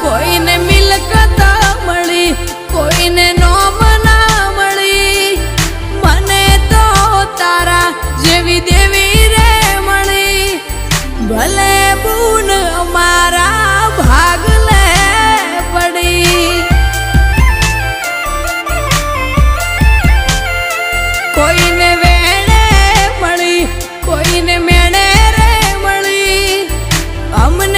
કોઈને મિલકત મળી, કોઈને નોમ ના મળી, મને તો તારા જેવી દેવી રે મળી. ભલે બૂન અમારા ભાગ લે પડી. કોઈને વેણે મળી, કોઈને મેણે રે મળી, અમને